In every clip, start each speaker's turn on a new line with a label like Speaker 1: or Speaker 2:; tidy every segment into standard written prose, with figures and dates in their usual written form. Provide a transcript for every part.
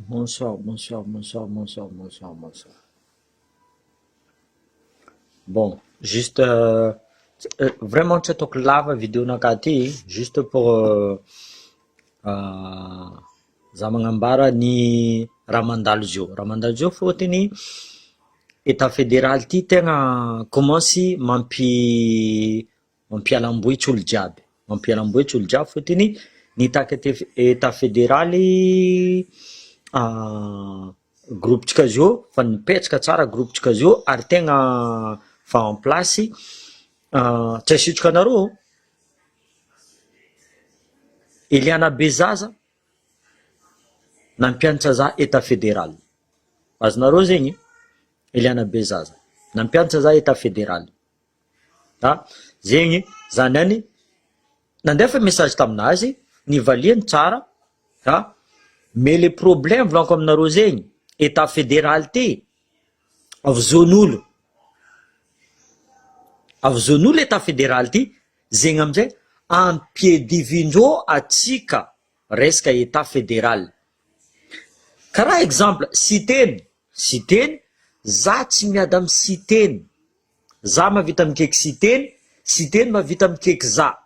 Speaker 1: Bonsoir, bonsoir, bonsoir, bonsoir, bonsoir, bonsoir. Bon, juste vraiment tu took lava vidéo nakati juste pour euh, za magnambara ny raha mandalo zio fotony état fédéral ty tegna commence mampialamboitsy olo jiaby, mampialamboitsy olo jiaby fotony nitaka état fédéraly groupe-tsika zio fa nipetraka tsara groupe-tsika zio ary tegna fa en place tsy asitrika anareo Eliana Bezaza nampianatra za état fédéral azonareo zegny Eliana Bezaza nampianatra za état fédéral zegny zany any nandefa message taminazy nivaliany tsara mais le problème volaniko aminareo zegny état fédéral ty avy zon'olo état fédéral ty zegny amizay ampiedivindreo atsika resaka état fédéral karaha exemple siteny za tsy miady amy siteny za mavita mikeky siteny mavita mikeky za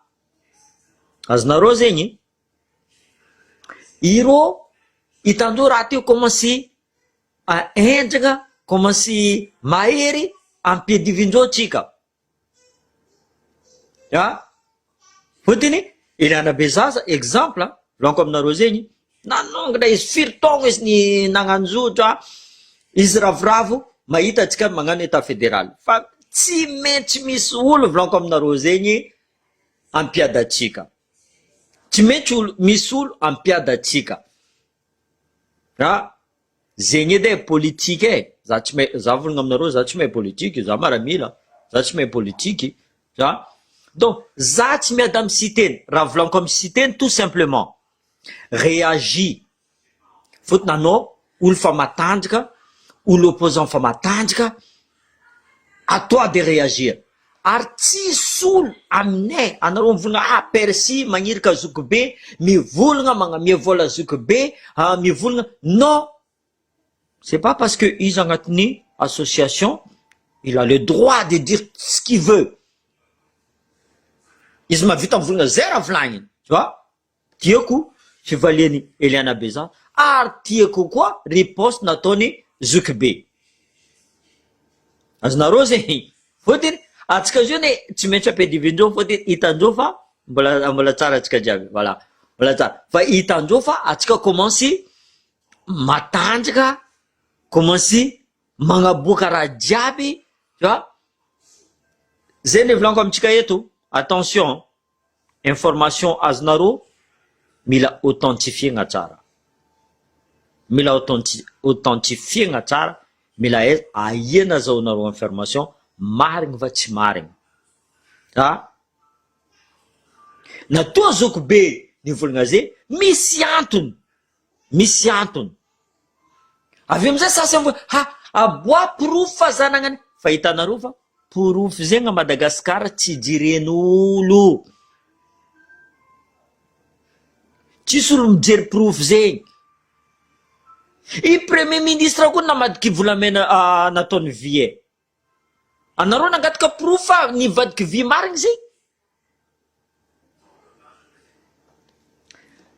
Speaker 1: azonareo zegny iro hitandreo raha ty commence endrana commence mahery ampiedivindreo tsika fotony Eliana Bezaza exemple volaniko aminareo zegny nanongana izy firy taogno izy ny nagnanjotra izy ravoravo mahita atsika magnano état fédéral fa tsy maintsy misy olo volaniko aminareo zegny ampiady atsika tsy maintsy misy olo ampiady atsika zegny edy politique za volagna aminareo za tsy mahay politique za maramila za tsy mahay politique donc za tsy miady amy siteny raha volaniko amy siteny tout simplement réagis fotony anao olo fa matanjaka olo opposant fa matanjaka à toi de réagir ary tsisy olo aminay anareo mivolagna percy magnirika zoky be mivolagna mivola zoky be mivolagna non c'est pas parce que izy agnatiny association il a le droit de dire ce qu'il veut izy mavita mivolagna zay raha volagniny tu vois tiako fivaliany Eliana Bezaza ary tiako koa riposte nataony zoky be azonareo zegny fotony atsika zio ne tsy maintsy ampiadivindreo fotony hitandreo fa mbola tsara atsika jiaby voilà mbola tsara fa hitandreo fa atsika commence matanjaka commence magnaboaka raha jiaby tu vois zay le volaniko amitsika eto attention information azonareo mila authentifiegna tsara mila authentifiegna tsara mila aiana zahoanareo information marigny va tsy marigny natoa zoko be nivolagna zay misy antony avy amizay sasy aboa proof fa zanagnany fa hitanareo fa proof zegny a Madagasikara tsy jiren'olo tsisy olo mijery proof zegny i premier ministre koa namadiky volamena nataony vie anareo nangataka proof fa nivadiky vie marigny zegny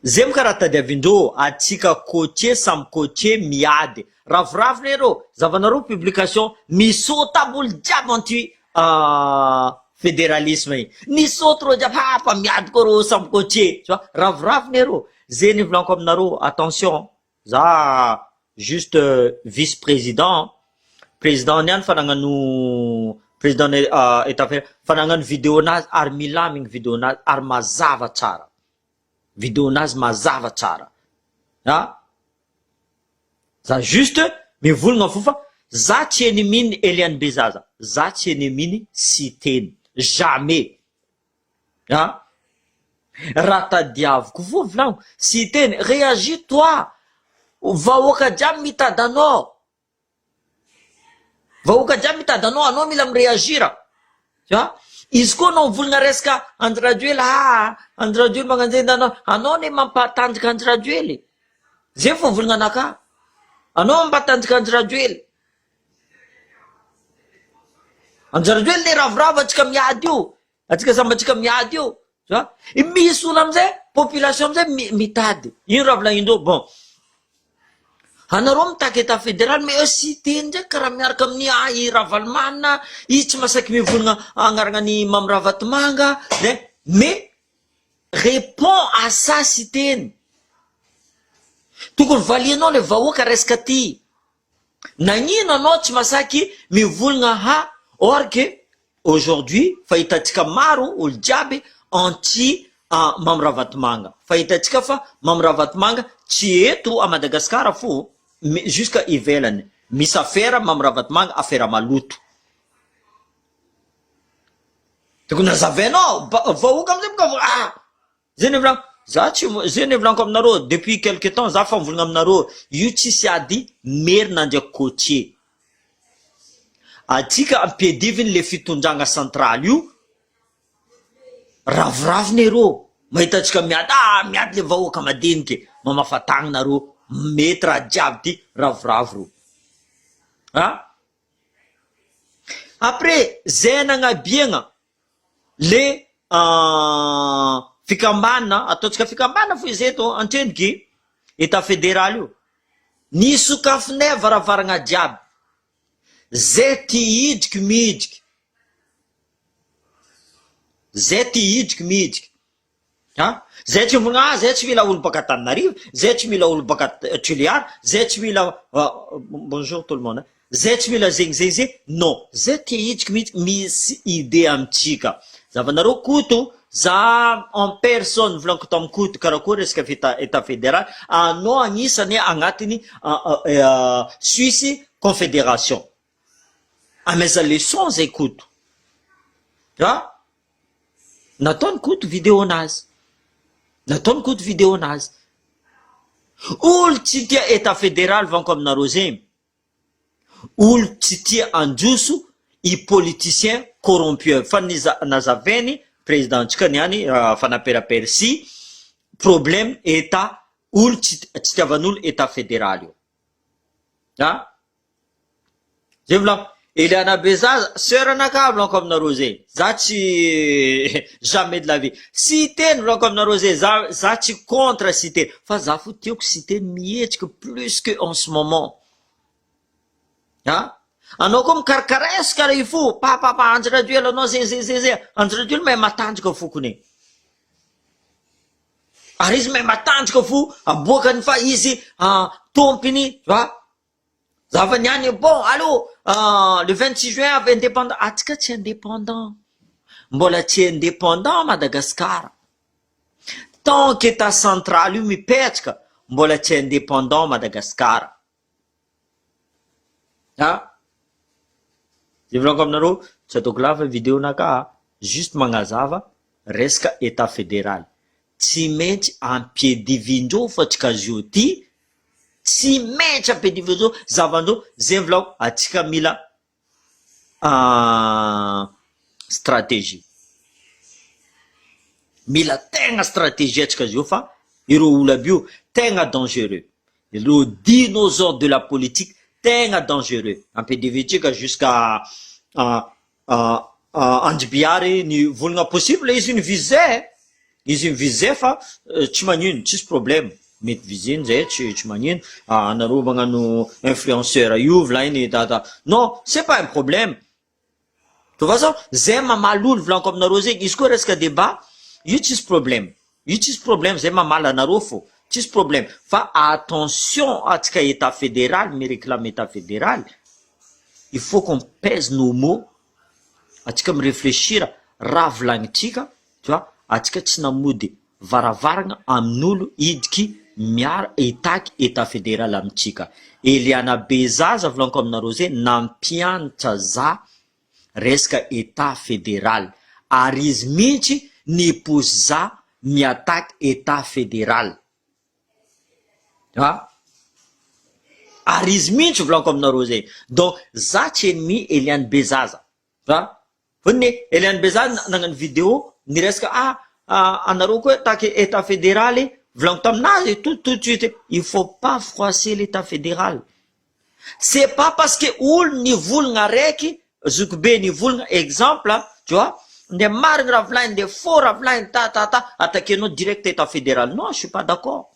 Speaker 1: zay mokaraha tadiavindreo atsika coaché samy coaché miady ravoraviny areo zavanareo publication misota aby olo jiaby anty fédéralisme igny nisoty reo jiaby fa miady koa reo samy coaché ravoraviny areo zay ny volaniko aminareo attention za juste vice président niany fa nagnano président état fédéral fa nagnano vidéo nazy ary milamigny vidéo nazy ary mazava tsara vidéo nazy mazava tsara za juste mivolagna fofa za tsy eneminy Eliana Bezaza za tsy eneminy siteny jamais raha tadiaviko fo volaniko siteny réagis toi vahoaka jiaby mitady anao anao mila miréagira izy koa anao mivolagna resaka Andry Rajoely magnanjeny anao ne mampatanjaka Andry Rajoely zay fo volagna anaka anao mbatanjika Anjirajoely. Anjirajoely le ravoravo atsika miady io, atsika samby atsika miady io. Misy olo amizay, population amizay mitady. Ino raha volagnindreo? Bon, anareo mitaky état fédéral mais sy teny ndraiky karaha miaraka amin'ny Ravalomanina, izy tsy masaky mivolagna agnarana ny Mamy Ravatomanga, mais répond à ça sy teny. Tokony valianao le vahoaka resaka ty. Nagnino anao tsy masaky mivolagna or que aujourd'hui fa hitantsika maro olo jiaby anti Mamy Ravatomanga. Fa hitantsika fa Mamy Ravatomanga tsy eto a Madagasikara fo, jusqu'à ivelany. Misy affaire Mamy Ravatomanga, affaire maloto. Tokony nazavainao vahoaka amizay boka zany volagno. Zany volaniko aminareo depuis quelque temps za fa mivolagna aminareo io tsisy ady merina ndraiky côtier. Atsika ampiadiviny le fitondragna central io, ravoraviny ereo mahita atsika miady le vahoaka madiniky, mamafatagna nareo mety raha jiaby ty ravoravo ro. Après zay nagnabiagna le fikambana, ataotsika fikambana fo izy eto antreniky état fédéral io, ny sokafinay varavaragna jiaby zay ty hidriky midriky, zay ty hidriky midriky. Zay tsy mivogna zay tsy mila olo baka Antananarivo, zay tsy mila olo baka Toliara, zay tsy mila bonjour tout le monde, zay tsy mila zegny non, zay ty hidriky midriky misy idée amitsika. Zavanareo koto za en personne volaniko tamin'ny koto karakory resaka état fédéral, anao agnisany agnatiny Suisse confédération. Ameza leçon zay koto. Nataony koto vidéo anazy. Nataony koto vidéo anazy. Olo tsy tia état fédéral vanko aminareo zegny. Olo tsy tia androso i politicien corrompu. Fa nazavainy présidentsika niany fanaperapersy problème état, olo tsy tiavan'olo état fédéral io. Zay volako. Eliana Bezaza, sœur anaka volaniko aminareo zay. Za tsy jamais de la vie. Si teny volaniko aminareo zay, za tsy contre si teny. Fa za fo tiako si teny mihetriky plus que en ce moment. Anao koa mikarakaresy karaha io fo, Anjirajoely anao zay. Anjirajoely mahay matanjaka fokony. Ary izy mahay matanjaka fo, aboakany fa izy tompiny, zava niany, bon, allô, le 26 juin avy indépendant. Atsika tsy indépendant. Mbola tsy indépendant Madagascar. Tant qu'état central io mipetraka, mbola tsy indépendant Madagascar. Zay volaniko aminareo, tsy ataoko lava vidéo naka, juste magnazava resaka état fédéral. Tsy maintsy ampiadivindreo fa atsika zio ty, tsy maintsy ampiadivindreo zavandreo, zay volako atsika mila stratégie. Mila tegna stratégie atsika zio fa ireo olo aby io tegna dangereux. Ireo dinosaures de la politique tegna dangereux. Ampiadivintsika jusqu'à Andribiary ny volagna possible izy ny visé. Izy ny visé fa tsy magnino, tsisy problème. Mety visine zay tsy magnino. Anareo magnano influenceur io volainy non, c'est pas un problème. De toute façon, zay mamaly olo volaniko aminareo zegny, izy koa resaka débat, io tsisy problème. Io tsisy problème, zay mamaly anareo fo. Tsisy problème. Fa attention atsika état fédéral, me réclame état fédéral. Il faut qu'on pèse nos mots. Atsika me réfléchir raha volagnitsika, tu vois, atsika tsy namody varavaragna amin'olo idiky itaky état fédéral amitsika. Eliana Bezaza volaniko aminareo zay nampianatra za resaka état fédéral. Ary izy mihitsy nipozy za miataky état fédéral. Ary izy mihitsy volaniko aminareo zay. Donc za tsy ennemi Eliane Bezaza. Vonne Eliane Bezaza nagnano vidéo niresaka anareo koa taky état fédéral, volaniko taminazy tout de suite, il faut pas froisser l'état fédéral. C'est pas parce que olo ny volagna raiky zokibe ny volagna exemple tu vois nde marigny raha volagny nde faux raha volagny attaquenao direct état fédéral. Non, je suis pas d'accord.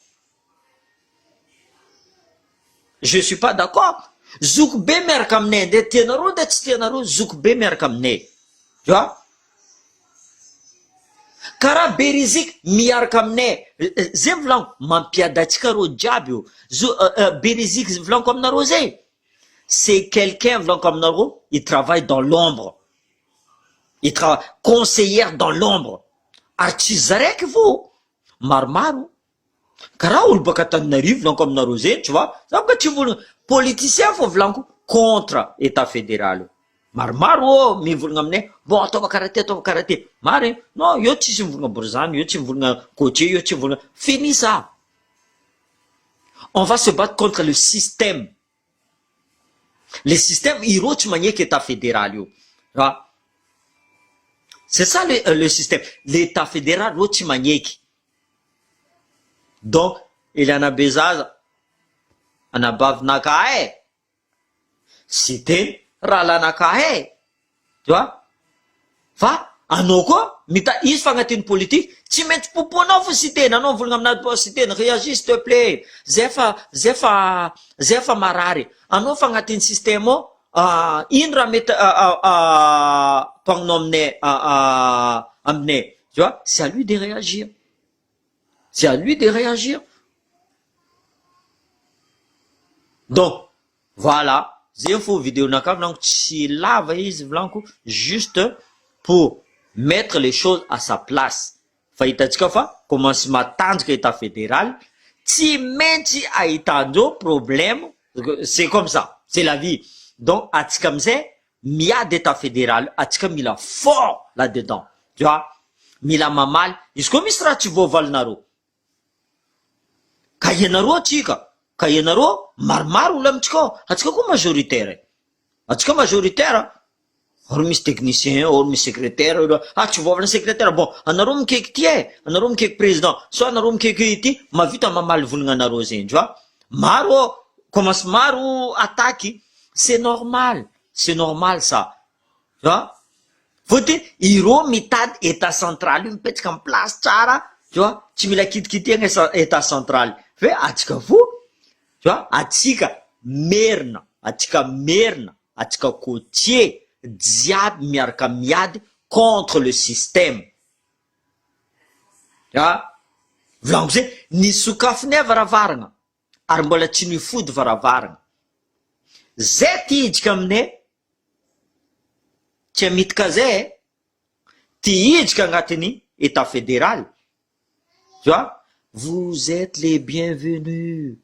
Speaker 1: Je suis pas d'accord. Zokibe miaraka aminay nde tianareo nde tsy tianareo zokibe miaraka aminay tu vois karaha Berizik miaraka aminay zay volaniko mampiadatsika reo jiaby io Berizik volaniko aminareo zay c'est quelqu'un volaniko aminareo il travaille dans l'ombre, il travaille conseillère dans l'ombre ary tsy zaraiky vo maromaro karaha olo baka Antananarivo volaniko aminareo zay tu vois za boka tsy volagna politicien fo volaniko contre état fédéral maromaro mivolagna aminay bon ataova karaha ty marigny non io tsisy mivolagna borizany io tsy mivolagna coaché io tsy mivolagna fini ça. On va se battre contre le système iro tsy magneky état fédéral io c'est ça le système l'état fédéral ro tsy magneky donc il anabe zaza anabavinakahy sy teny raha lanakahy tu vois fa anao koa izy fa agnatin'ny politique tsy maintsy popoanao fo sy teny anao volagna aminady po sy teny réagis s'il te plaît zay fa marary anao fa agnatin'ny système ao ino raha mety toagnanao aminay tu vois c'est à lui de réagir, c'est à lui de réagir. Donc voilà zay fo vidéo naka volaniko tsy lava izy volaniko juste pour mettre les choses à sa place. Fa hitantsika fa commence matanjaka état fédéral tsy maintsy ahitanjo problème, c'est comme ça, c'est la vie. Donc atsika amizay miady état fédéral atsika mila fort là dedans tu vois mila mamaly izy koa misy raha tsy voavalinareo ka ianareo atsika ka ianareo maromaro olo amitsika ao atsika koa majoritaire atsika majoritaire or misy technicien or misy secrétaire tsy voavana secrétaire bon anareo mikeky ty anareo mikeky président so anareo mikeky ty mavita mamaly volagna anareo zegny tu vois maro commence maro attaque c'est normal ça tu vois fotiny iro mitady état central io mipetraka amin'ny place tsara tu vois tsy mila kitikitiagna état central fe atsika fo tu vois atsika merina atsika cotier diable miaraka miady contre le système tu vois volaniko zay ny sokafinay varavaragna ary mbola tsy nifody varavaragna zay ty hidika aminay tsy amitika zay ty hidika agnatin'ny état fédéral tu vois vous êtes les bienvenus,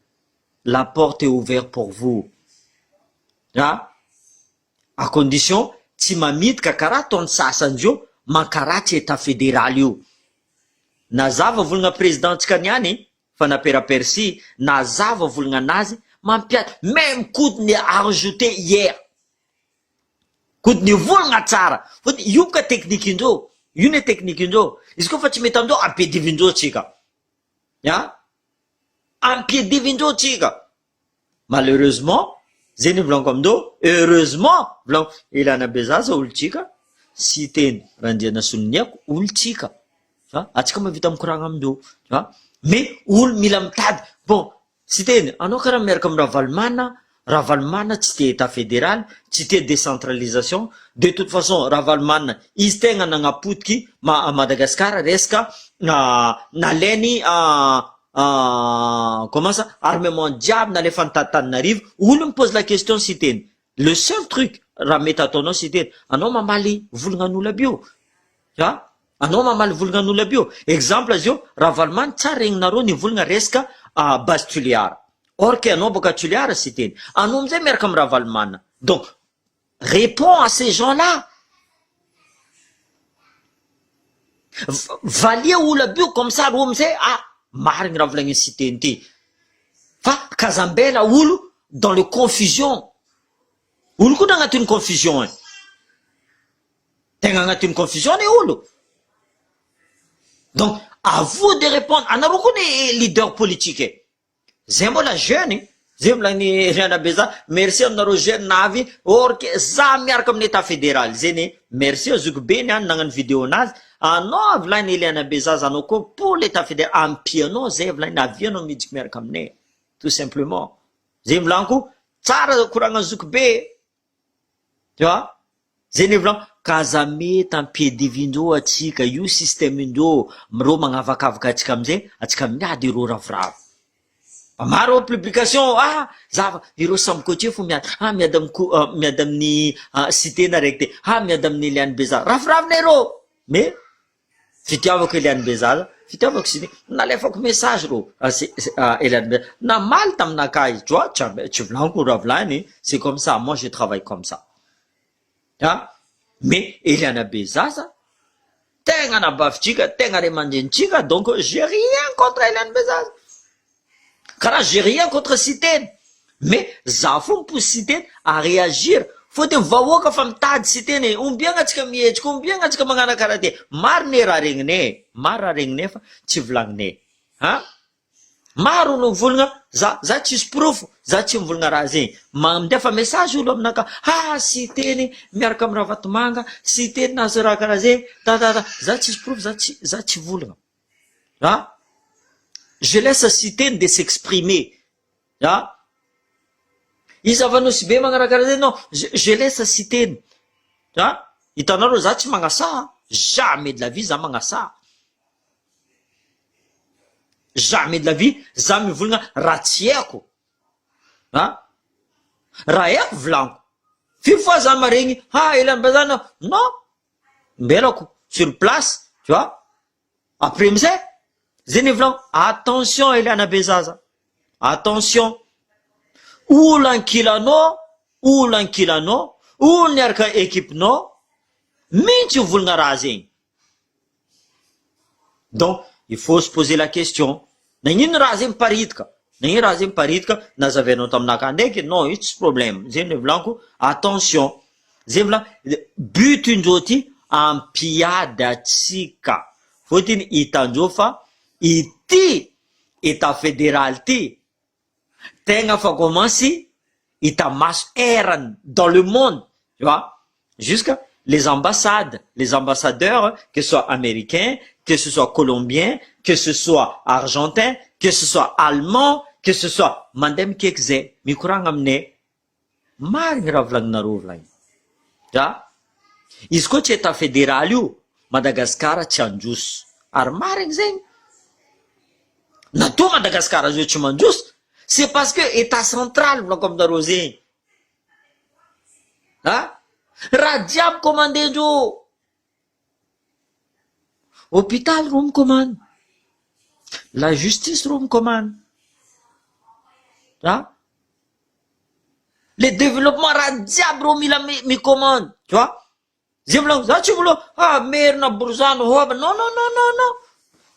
Speaker 1: la porte est ouverte pour vous à condition tsy mamidika karaha ataony sasandreo mankaratsy état fédéral io nazava volagna présidentsika niany fa naperapersi nazava volagna anazy mampiady même kodiny arajouté hier kodiny volagna tsara foti io ka technique indreo io ny technique indreo izy koa fa tsy mety amindreo ampiadivindreo tsika ampiadivindreo tsika malheureusement zay ny volaniko amindreo heureusement volaniko ilana be zaza olo tsika sy teny randiana soloniako olo tsika atsika mavita mikoragna amindreo mais olo mila mitady bon sy teny anao karaha miaraka amy Ravalomanina tsy te état fédéral tsy te décentralisation de toute façon Ravalomanina izy tegna nagnapotiky Madagascar resaka nalainy comment ça armement diable nalefa Antananarivo olo me pose la question sy teny le seul truc raha mety ataonao sy teny anao mamaly volagnan'olo aby io anao mamaly volagnan'olo aby io exemple azy io Ravalomanina tsara regninareo ny volagna resaka base tuliara or que anao boka tuliara sy teny anao amizay miaraka amy Ravalomanina donc réponds à ces gens-là valia olo aby io comme ça ro amizay marigny raha volagny sy teny ty fa kazambela olo dans le confusion olo koa agnatin'ny confusion tegna agnatin'ny confusion ny olo donc à vous de répondre anareo koa ny leader politique zay mbola jeune zay volagny Riana be za merci aminareo jeune navy orke za miaraka amin'ny état fédéral zany merci azoko be ny any nagnano vidéo nazy anao volagny Eliana be za anao ko pour l'état fédéral ampianao zay volagny avianao mijiky miaraka aminay tout simplement zay volaniko tsara koragna azoko be tu vois zany volan kazame tampedivindreo atsika io système indreo ro magnavakavaka atsika amizay atsika miady iro ravoravo maro publication zava ireo samby coaché fo miady miady amin'ny cité na raiky te miady amin'ny Eliane Beza raviravina iro mais fitiavako Eliane Beza fitiavako cité nalefako message ro Eliane Beza na mal taminaka izy tu vois tsy volaniko raha volany c'est comme ça moi je travaille comme ça mais Eliane Beza tegna nabafitrika tegna ray aman-drenitsika donc j'ai rien contre Eliane Beza car j'ai rien contre Citeny mais za fo mipose Citeny à réagir fôtiny vahoaka fa mitady Citeny ombiagna atsika mihetsika ombiagna atsika magnana karaha ty maro ne raha regninay fa tsy volagninay maro no volagna za tsisy proof za tsy mivolagna raha zegny mandefa message olo aminaka Citeny miaraka amin'ny Ravatomanga Citeny nahazo raha karaha zegny za tsisy proof za tsy volagna je laisse Citeny de s'exprimer izy avanosy be magnarakarah zay non je laisse Citeny hitanareo za tsy magnasa jamais de la vie za magnasa jamais de la vie za mivolagna raha tsy haiko raha haiko volaniko firy fois za maregny Eliane Beza non mbelako sur place tu vois après amizay zany volaniko attention Eliane Beza attention olo ankilanao olo niaraka équipenao mintsy volagna raha zegny donc il faut se poser la question nagnino raha zegny paritika nazavianao taminaka ndraiky non io tsy problème zany volaniko attention zay vola but indreo ty ampiady atsika fôtiny hitandreo fa ity état fédéral ty tegna fa commence hita maso erany dans le monde tu vois jusqu'à les ambassades les ambassadeurs que ce soit américains que ce soit colombiens que ce soit argentins que ce soit allemands que ce soit mandeha mikaiky zay mikoragna aminay marigny raha volagninareo volagny izy koa tsy état fédéral io Madagasikara tsy androso ary marigny zegny natoa Madagasikara zio tsy mandroso c'est parce que état central volako aminareo zegny raha jiaby commandendreo hôpital ro micommande la justice ro micommande le développement raha jiaby ro mila micommande tu vois zay volagno za tsy vola merina bourgeois hova non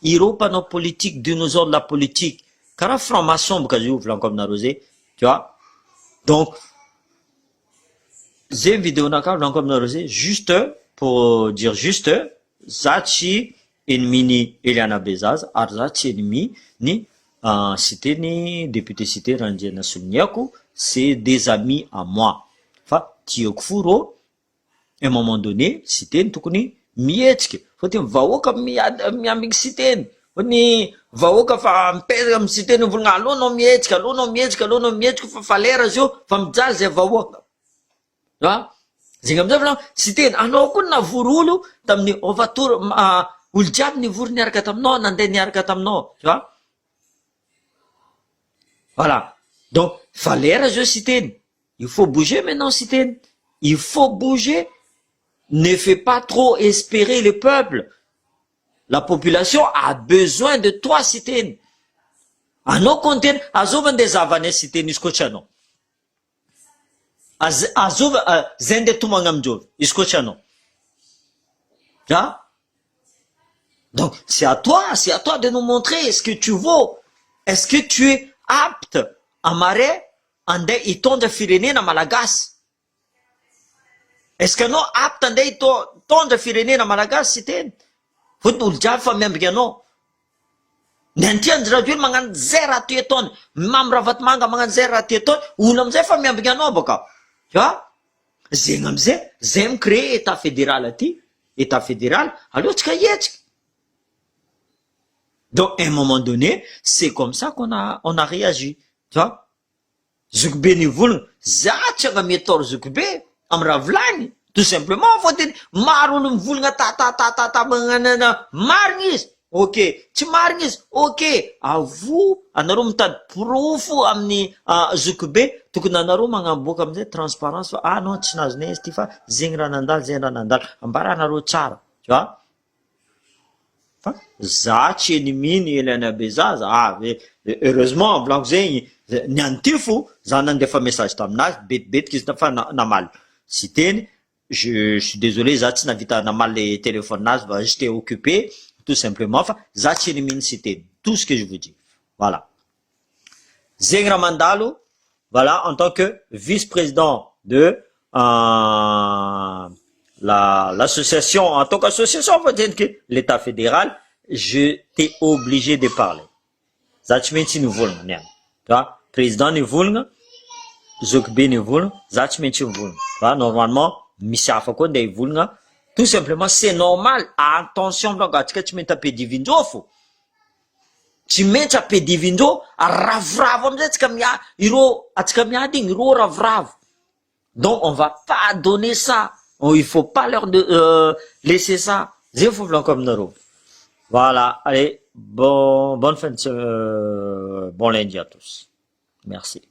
Speaker 1: ireo mpanao politique dinosaure de la politique karaha franc-maçon boka io volaniko aminareo zay tu vois donc zay vidéo naka volaniko aminareo zay juste pour dire juste za tsy ennemi ni Eliane Beza ary za tsy ennemi ni Citeny député Citeny Randriana Soloniako c'est des amis à moi fa tiako fo ro à un moment donné Citeny tokony mihetsika fôtiny vahoaka miambigny Citeny fôtiny vahoaka fa mipezaka amin'ny Citeny volagna alohanao mihetsika fa falera zio fa mijaly zay vahoaka zegny amizay volagna Citeny anao koa navory olo tamin'ny ovator olo jiaby nivory niaraka taminao nandeha niaraka taminao tu vois voilà donc falera zio Citeny il faut bouger maintenant Citeny il faut bouger ne fais pas trop espérer le peuple la population a besoin de toi Citeny anao konteny azova ndeha zavanay Citeny izy koa tsy anao azova zay ndeha tomagna amindreo izy koa tsy anao donc c'est à toi de nous montrer ce que tu vaux est-ce que tu es apte amare andeha hitondra firenena malagasy est-ce que anao apte andeha hitondra firenena malagasy Citeny fôtiny olo jiaby fa miambika anao Nantianjy raha hoe magnano zay raha ty ataony, mamy Ravatomanga magnano zay raha ty ataony, olo amizay fa miambigny anao baka. Tu vois? Zegny amizay, zay micréer état fédéral aty, état fédéral, alors tsika hietsika. Donc, à un moment donné, c'est comme ça on a réagi. Tu vois? Zokibe nivolagna, zatsy mety toro Zokibe amy raha volagny. Tout simplement, faut dire, maro olo mivolagna ta magnana marigny izy. Ok, tsy marigny izy. Ok, avo anareo mitady profo amin'ny Zokibe, tokony anareo magnamboaka amizay transparence fa non tsy nazonay izy ty fa zegny raha nandalo, zegny raha nandalo. Ambaranareo tsara. Tu vois? Fa za tsy ennemi Elana Bezaza. Heureusement, volaniko zegny niany ty fo, za nandefa message taminazy, betibetiky izy fa namaly. Si teny, je suis désolé, za tsy navita namaly le téléphone nazy, j'étais occupé, tout simplement, fa za tsy ennemi si teny. Tout ce que je vous dis. Voilà. Zegny raha mandalo, voilà, en tant que vice-président de l'association, en tant qu'association, peut-être que l'État fédéral, j'étais obligé de parler. Ça tu maintiens nous voulons, tu vois, président nous voulons, Zokibe nous voulons, ça tu maintiens nous voulons. Normalement, Missa Fako nous voulons. Tout simplement, c'est normal. Attention, donc, tu mets ta pédivindo, fou. Tu mets ta pédivindo, à ravravo, donc, on va pas donner ça. Il faut pas leur laisser ça. Il faut comme nous. Voilà. Allez, bonne fin de bon lundi à tous. Merci.